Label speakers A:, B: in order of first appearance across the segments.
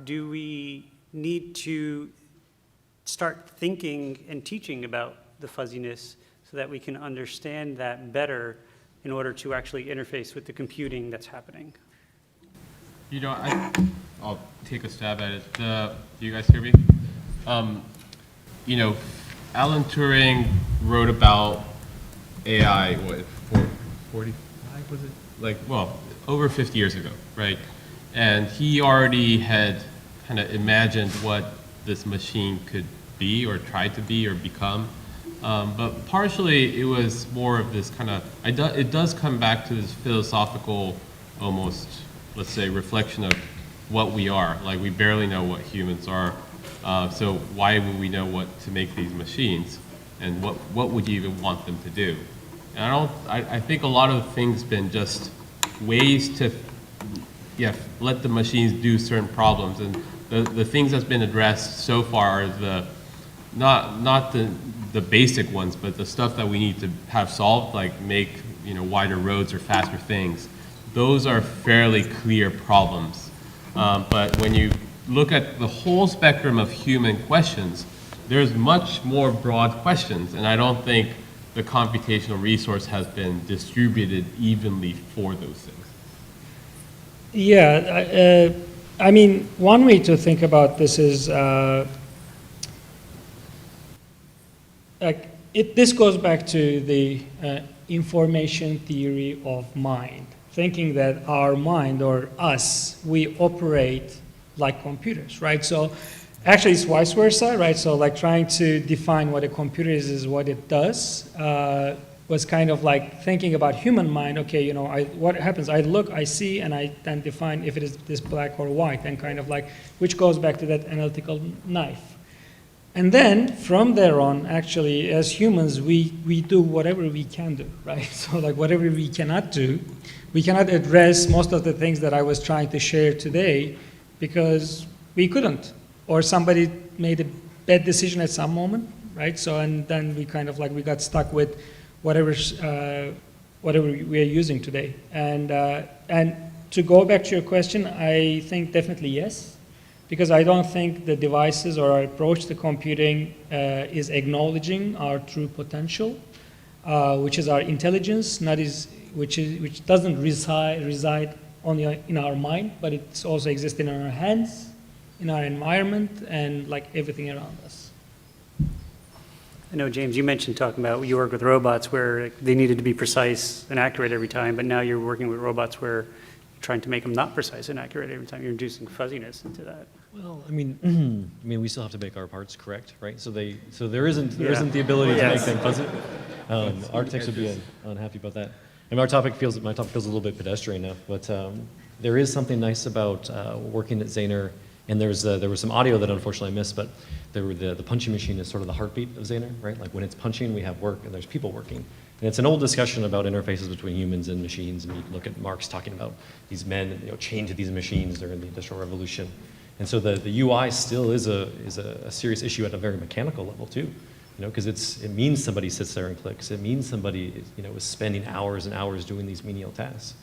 A: do we need to start thinking and teaching about the fuzziness so that we can understand that better in order to actually interface with the computing that's happening?
B: You know, I'll take a stab at it. Do you guys hear me? You know, Alan Turing wrote about AI, what, 45 was it? Like, well, over 50 years ago, right? And he already had kind of imagined what this machine could be or try to be or become. But partially it was more of this kind of, it does come back to this philosophical, almost, let's say, reflection of what we are. Like, we barely know what humans are. So why would we know what to make these machines? And what would you even want them to do? And I think a lot of the things been just ways to, let the machines do certain problems. And the things that's been addressed so far are not the basic ones, but the stuff that we need to have solved, like make wider roads or faster things. Those are fairly clear problems. But when you look at the whole spectrum of human questions, there's much more broad questions, and I don't think the computational resource has been distributed evenly for those things.
C: Yeah, I mean, one way to think about this is, this goes back to the information theory of mind, thinking that our mind, or us, we operate like computers, right? So actually it's vice versa, right? So like trying to define what a computer is what it does, was kind of like thinking about human mind. Okay, what happens? I look, I see, and I then define if it is this black or white, and kind of like, which goes back to that analytical knife. And then from there on, actually, as humans, we do whatever we can do, right? So like whatever we cannot do, we cannot address most of the things that I was trying to share today because we couldn't, or somebody made a bad decision at some moment, right? So, and then we kind of like, we got stuck with whatever we are using today. And to go back to your question, I think definitely yes, because I don't think the devices or our approach to computing is acknowledging our true potential, which is our intelligence, which doesn't reside only in our mind, but it also exists in our hands, in our environment, and like everything around us.
A: I know, James, you mentioned talking about you work with robots where they needed to be precise and accurate every time, but now you're working with robots where you're trying to make them not precise and accurate every time. You're introducing fuzziness into that.
D: Well, I mean, we still have to make our parts correct, right? So there isn't the ability to make them fuzzy. Architects would be unhappy about that. And my topic feels a little bit pedestrian now, but there is something nice about working at Zaner. And there was some audio that unfortunately I missed, but the punching machine is sort of the heartbeat of Zaner, right? Like when it's punching, we have work, and there's people working. And it's an old discussion about interfaces between humans and machines, and you can look at Marx talking about these men chained to these machines during the Industrial Revolution. And so the UI still is a serious issue at a very mechanical level too, because it means somebody sits there and clicks. It means somebody is spending hours and hours doing these menial tasks.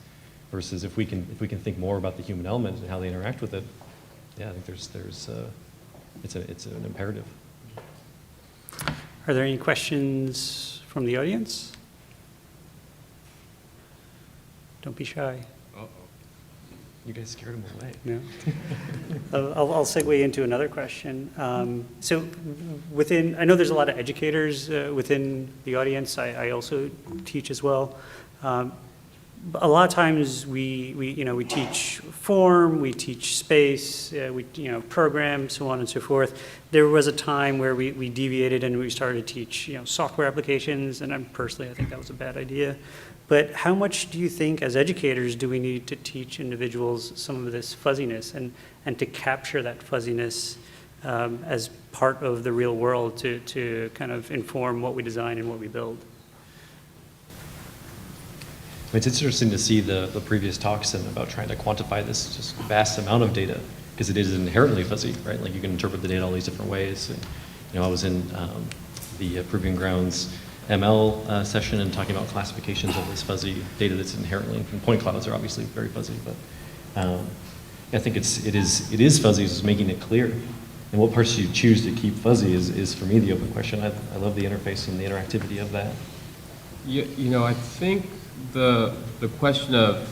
D: Versus if we can think more about the human element and how they interact with it. Yeah, I think it's an imperative.
A: Are there any questions from the audience? Don't be shy.
D: Uh-oh. You guys scared him away.
A: No. I'll segue into another question. So I know there's a lot of educators within the audience. I also teach as well. A lot of times we teach form, we teach space, we program, so on and so forth. There was a time where we deviated and we started to teach software applications, and I think that was a bad idea. But how much do you think as educators do we need to teach individuals some of this fuzziness and to capture that fuzziness as part of the real world to kind of inform what we design and what we build?
D: It's interesting to see the previous talks and about trying to quantify this just vast amount of data, because it is inherently fuzzy, right? Like you can interpret the data all these different ways. And, I was in the Proving Grounds ML session and talking about classifications of this fuzzy data that's inherently, and point clouds are obviously very fuzzy, but I think it is fuzzy, is making it clear. And what parts you choose to keep fuzzy is for me the open question. I love the interface and the interactivity of that.
B: You know, I think the question of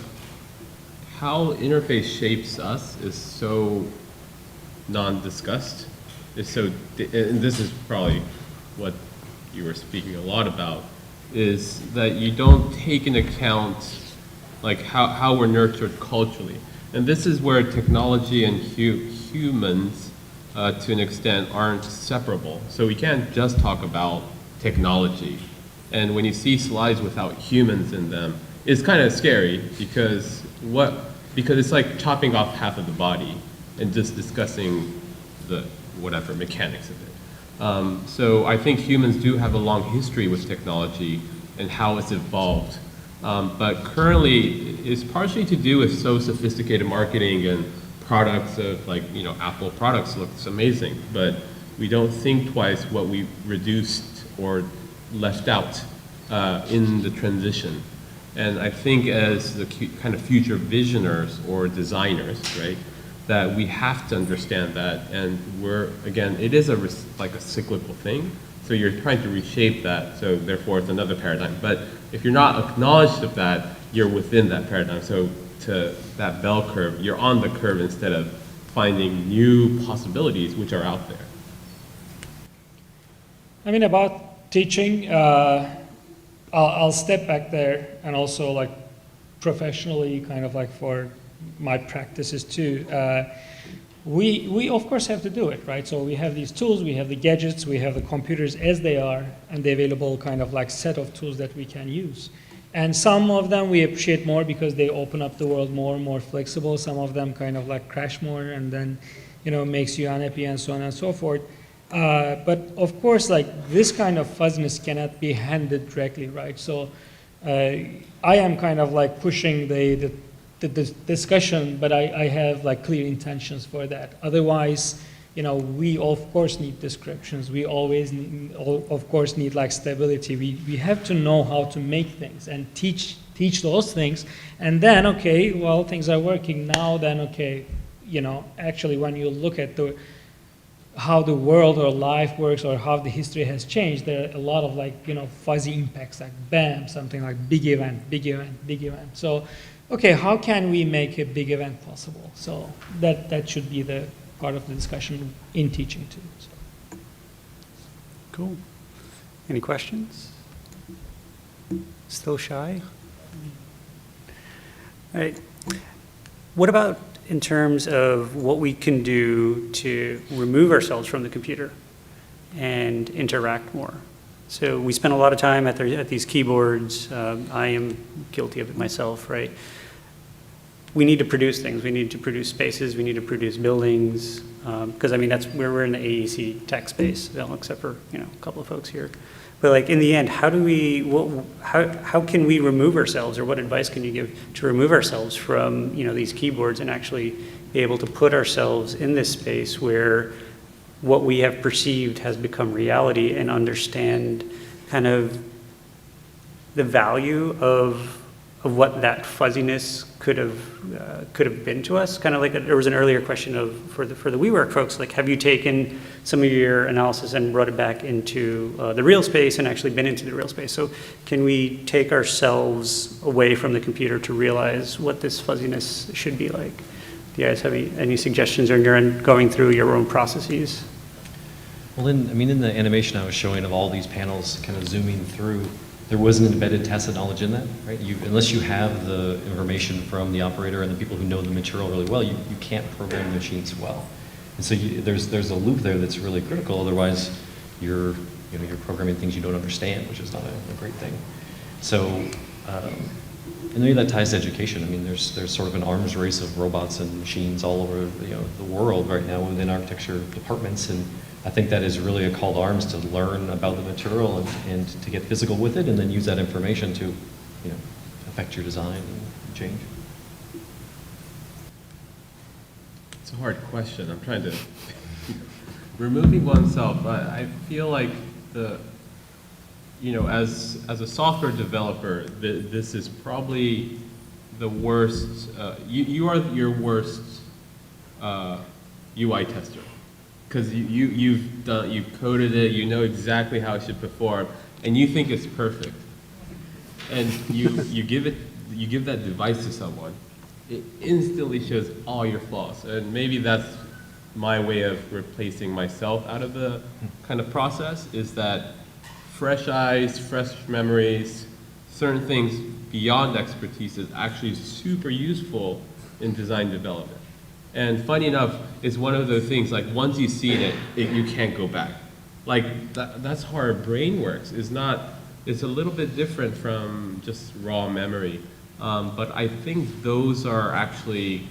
B: how interface shapes us is so non-discussed. Is so, and this is probably what you were speaking a lot about, is that you don't take into account like how we're nurtured culturally. And this is where technology and humans, to an extent, aren't separable. So we can't just talk about technology. And when you see slides without humans in them, it's kind of scary because it's like chopping off half of the body and just discussing the whatever mechanics of it. So I think humans do have a long history with technology and how it's evolved. But currently, it's partially to do with so sophisticated marketing and products of like, you know, Apple products looks amazing, but we don't think twice what we reduced or left out in the transition. And I think as the kind of future visioners or designers, right, that we have to understand that, and again, it is like a cyclical thing, so you're trying to reshape that, so therefore it's another paradigm. But if you're not acknowledged of that, you're within that paradigm. So to that bell curve, you're on the curve instead of finding new possibilities which are out there.
C: I mean, about teaching, I'll step back there and also like professionally, kind of like for my practices too. We of course have to do it, right? So we have these tools, we have the gadgets, we have the computers as they are, and the available kind of like set of tools that we can use. And some of them we appreciate more because they open up the world more flexible. Some of them kind of like crash more and then, you know, makes you unhappy and so on and so forth. But of course, like this kind of fuzziness cannot be handed directly, right? So I am kind of like pushing the discussion, but I have like clear intentions for that. Otherwise, you know, we of course need descriptions. We always need, of course need like stability. We have to know how to make things and teach those things. And then, okay, well, things are working now, then okay, you know, actually when you look at how the world or life works or how the history has changed, there are a lot of like, you know, fuzzy impacts, like bam, something like big event. So, okay, how can we make a big event possible? So that should be the part of the discussion in teaching too. So.
A: Cool. Any questions? Still shy? All right. What about in terms of what we can do to remove ourselves from the computer and interact more? So we spend a lot of time at these keyboards. I am guilty of it myself, right? We need to produce things. We need to produce spaces. We need to produce buildings. Because I mean, that's where we're in the AEC tech space, well, except for, you know, a couple of folks here. But like in the end, how can we remove ourselves, or what advice can you give to remove ourselves from, you know, these keyboards and actually be able to put ourselves in this space where what we have perceived has become reality, and understand kind of the value of what that fuzziness could have been to us? Kind of like there was an earlier question of for the WeWork folks, like, have you taken some of your analysis and brought it back into the real space and actually been into the real space? So can we take ourselves away from the computer to realize what this fuzziness should be like? Do you guys have any suggestions, or you're going through your own processes?
D: Well, in the animation I was showing of all these panels kind of zooming through, there was an embedded tacit knowledge in that, right? Unless you have the information from the operator and the people who know the material really well, you can't program the machines well. And so there's a loop there that's really critical. Otherwise, you're programming things you don't understand, which is not a great thing. So, and maybe that ties to education. I mean, there's sort of an arms race of robots and machines all over the world right now within architecture departments, and I think that is really a call to arms to learn about the material and to get physical with it, and then use that information to, affect your design and change.
B: It's a hard question. I'm trying to removing oneself. I feel like as a software developer, this is probably the worst. You are your worst UI tester, because you've coded it, you know exactly how it should perform, and you think it's perfect, and you give that device to someone, it instantly shows all your flaws, and maybe that's my way of replacing myself out of the kind of process, is that fresh eyes, fresh memories, certain things beyond expertise is actually super useful in design development. And funny enough, it's one of those things, like once you've seen it, you can't go back. Like that's how our brain works. It's a little bit different from just raw memory. But I think those are actually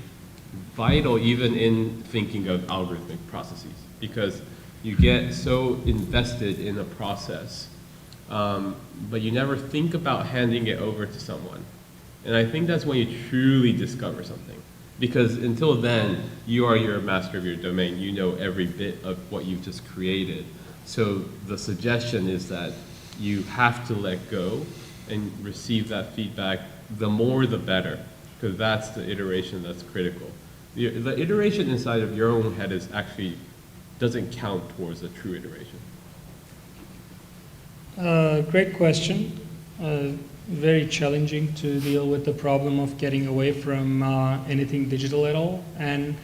B: vital even in thinking of algorithmic processes, because you get so invested in a process, but you never think about handing it over to someone. And I think that's when you truly discover something. Because until then, you are your master of your domain. You know every bit of what you've just created. So the suggestion is that you have to let go and receive that feedback. The more, the better, because that's the iteration that's critical. The iteration inside of your own head is actually doesn't count towards a true iteration.
C: Great question. Very challenging to deal with the problem of getting away from anything digital at all. And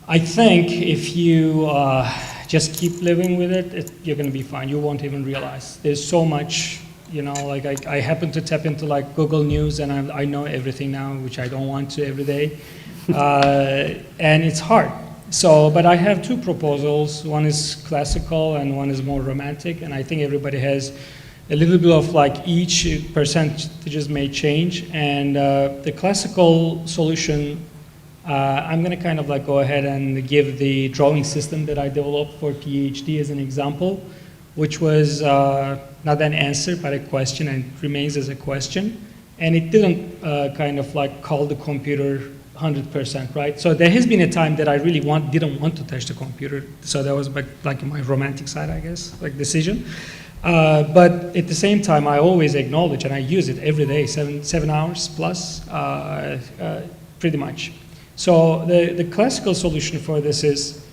C: I think if you just keep living with it, you're going to be fine. You won't even realize. There's so much, like I happen to tap into like Google News, and I know everything now, which I don't want to every day. And it's hard. So, but I have two proposals. One is classical and one is more romantic. And I think everybody has a little bit of like each percentages may change. And the classical solution, I'm going to kind of like go ahead and give the drawing system that I developed for PhD as an example, which was not an answer, but a question, and it remains as a question. And it didn't kind of like call the computer 100%, right? So there has been a time that I really didn't want to touch the computer. So that was like my romantic side, I guess, like decision. But at the same time, I always acknowledge, and I use it every day, 7 hours plus, pretty much. So the classical solution for this is,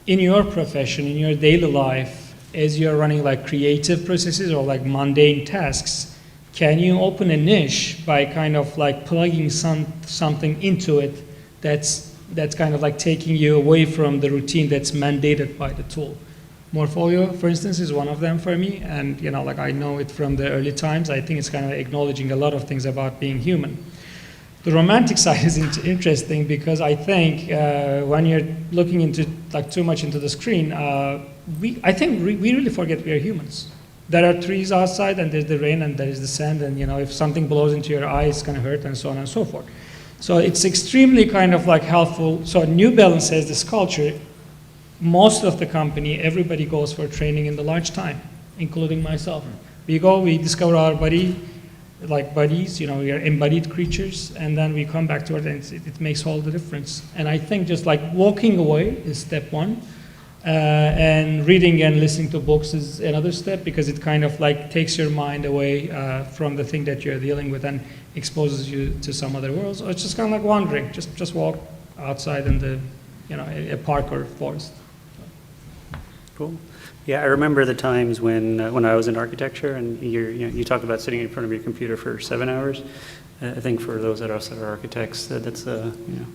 C: in your profession, in your daily life, as you're running like creative processes or like mundane tasks, can you open a niche by kind of like plugging something into it that's kind of like taking you away from the routine that's mandated by the tool? Morpholio, for instance, is one of them for me, and like I know it from the early times. I think it's kind of acknowledging a lot of things about being human. The romantic side is interesting because I think when you're looking into like too much into the screen, I think we really forget we are humans. There are trees outside, and there's the rain, and there is the sand, and if something blows into your eye, it's going to hurt, and so on and so forth. So it's extremely kind of like helpful. So New Balance has this culture. Most of the company, everybody goes for training in the large time, including myself. We go, we discover our body, like bodies, we are embodied creatures, and then we come back to it, and it makes all the difference. And I think just like walking away is step one. And reading and listening to books is another step, because it kind of like takes your mind away from the thing that you're dealing with and exposes you to some other worlds. Or it's just kind of like wandering, just walk outside in the, a park or forest.
A: Cool. Yeah, I remember the times when I was in architecture, and you talked about sitting in front of your computer for 7 hours. I think for those that are architects, that's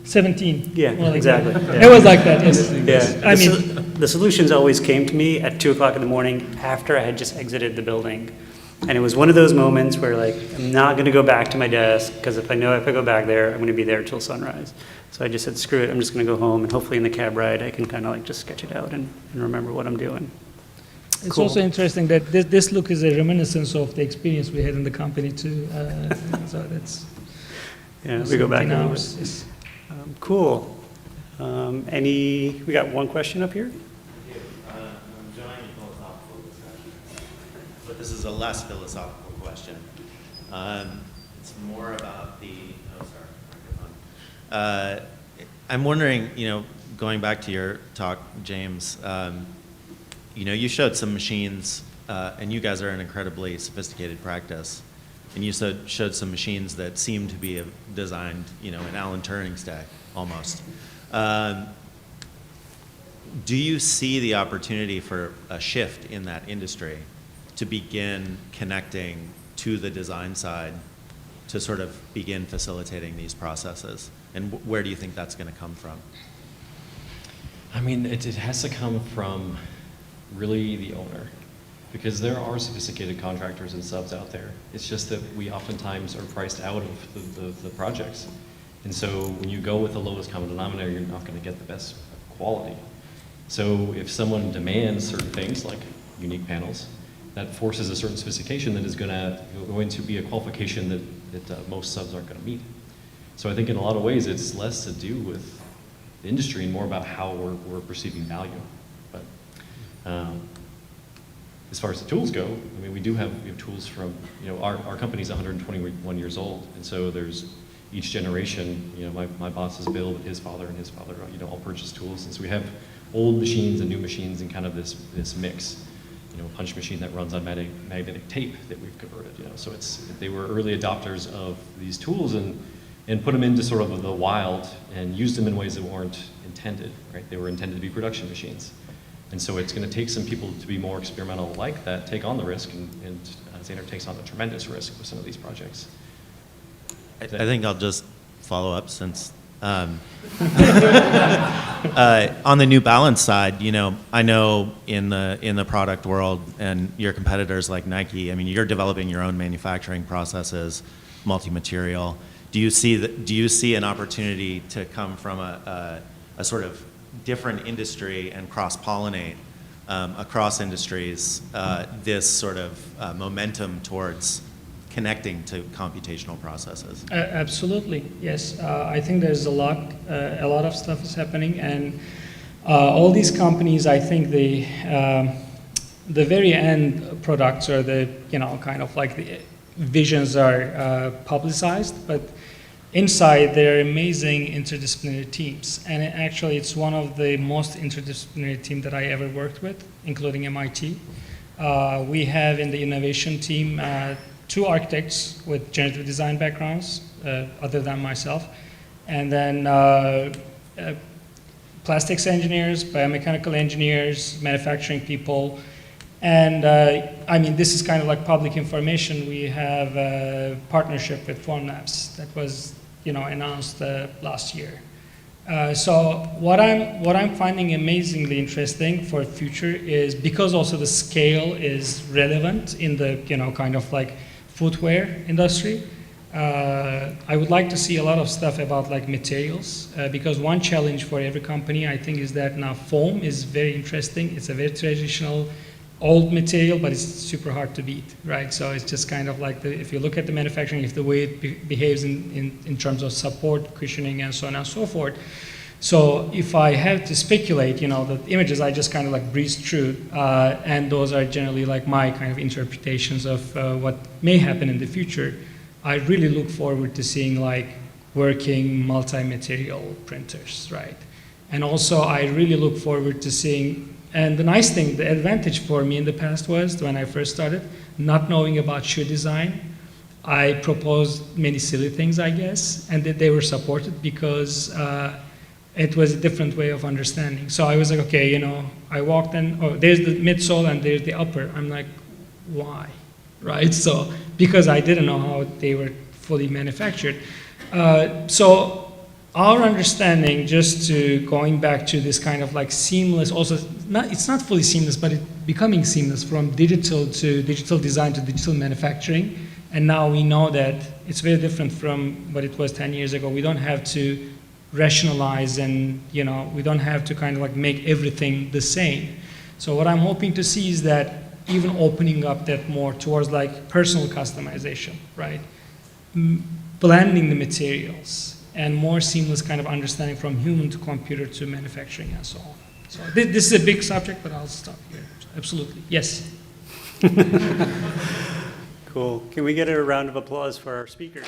C: 17.
A: Yeah,
C: like
A: exactly.
C: Yeah. It was like that. Yes.
A: Yeah. The solutions always came to me at 2 o'clock in the morning after I had just exited the building, and it was one of those moments where like I'm not going to go back to my desk, because if I go back there, I'm going to be there till sunrise. So I just said, screw it. I'm just going to go home, and hopefully in the cab ride, I can kind of like just sketch it out and remember what I'm doing.
C: It's
A: Cool.
C: also interesting that this look is a reminiscence of the experience we had in the company too. So that's
A: We go back
C: 17
A: a little
C: hours.
A: bit.
C: Yes.
A: Cool. We got one question up here?
E: I'm enjoying a philosophical discussion, but this is a less philosophical question. It's more about microphone. I'm wondering, going back to your talk, James, you showed some machines, and you guys are an incredibly sophisticated practice, and you showed some machines that seem to be designed, in Alan Turing's day, almost. Do you see the opportunity for a shift in that industry to begin connecting to the design side to sort of begin facilitating these processes? And where do you think that's going to come from?
D: I mean, it has to come from really the owner, because there are sophisticated contractors and subs out there. It's just that we oftentimes are priced out of the projects. And so when you go with the lowest common denominator, you're not going to get the best quality. So if someone demands certain things like unique panels, that forces a certain sophistication that is going to be a qualification that most subs aren't going to meet. So I think in a lot of ways it's less to do with the industry and more about how we're perceiving value. But as far as the tools go, I mean, we have tools from, our company's 121 years old, and so there's each generation, my boss's Bill, but his father and his father, all purchase tools. And so we have old machines and new machines and kind of this mix. A punch machine that runs on magnetic tape that we've converted. So they were early adopters of these tools and put them into sort of the wild and used them in ways that weren't intended, right? They were intended to be production machines. And so it's going to take some people to be more experimental like that, take on the risk, and Xander takes on a tremendous risk with some of these projects.
E: I think I'll just follow up since on the New Balance side, I know in the product world and your competitors like Nike, I mean, you're developing your own manufacturing processes, multi-material. Do you see an opportunity to come from a sort of different industry and cross-pollinate across industries this sort of momentum towards connecting to computational processes?
C: Absolutely, yes. I think there's a lot of stuff is happening, and all these companies, I think the very end products or the kind of like the visions are publicized, but inside they're amazing interdisciplinary teams, and it's one of the most interdisciplinary teams that I ever worked with, including MIT. We have in the innovation team 2 architects with generative design backgrounds, other than myself, and then plastics engineers, biomechanical engineers, manufacturing people, and I mean, this is kind of like public information. We have a partnership with Formlabs that was, announced last year. So what I'm finding amazingly interesting for future is, because also the scale is relevant in the kind of like footwear industry. I would like to see a lot of stuff about like materials, because one challenge for every company, I think, is that now foam is very interesting. It's a very traditional old material, but it's super hard to beat, right? So it's just kind of like if you look at the manufacturing, if the way it behaves in terms of support, cushioning, and so on and so forth. So if I have to speculate, the images I just kind of like breeze through, and those are generally like my kind of interpretations of what may happen in the future. I really look forward to seeing like working multi-material printers, right? And also I really look forward to seeing, and the nice thing, the advantage for me in the past was when I first started, not knowing about shoe design, I proposed many silly things, I guess, and they were supported because it was a different way of understanding. So I was like, okay, I walked in, there's the midsole and there's the upper. I'm like, why, right? So, because I didn't know how they were fully manufactured. So our understanding, just to going back to this kind of like seamless, also, it's not fully seamless, but it's becoming seamless from digital to digital design to digital manufacturing. And now we know that it's very different from what it was 10 years ago. We don't have to rationalize and, we don't have to kind of like make everything the same. So what I'm hoping to see is that even opening up that more towards like personal customization, right? Blending the materials and more seamless kind of understanding from human to computer to manufacturing and so on. So this is a big subject, but I'll stop here. Absolutely, yes.
A: Cool. Can we get a round of applause for our speakers?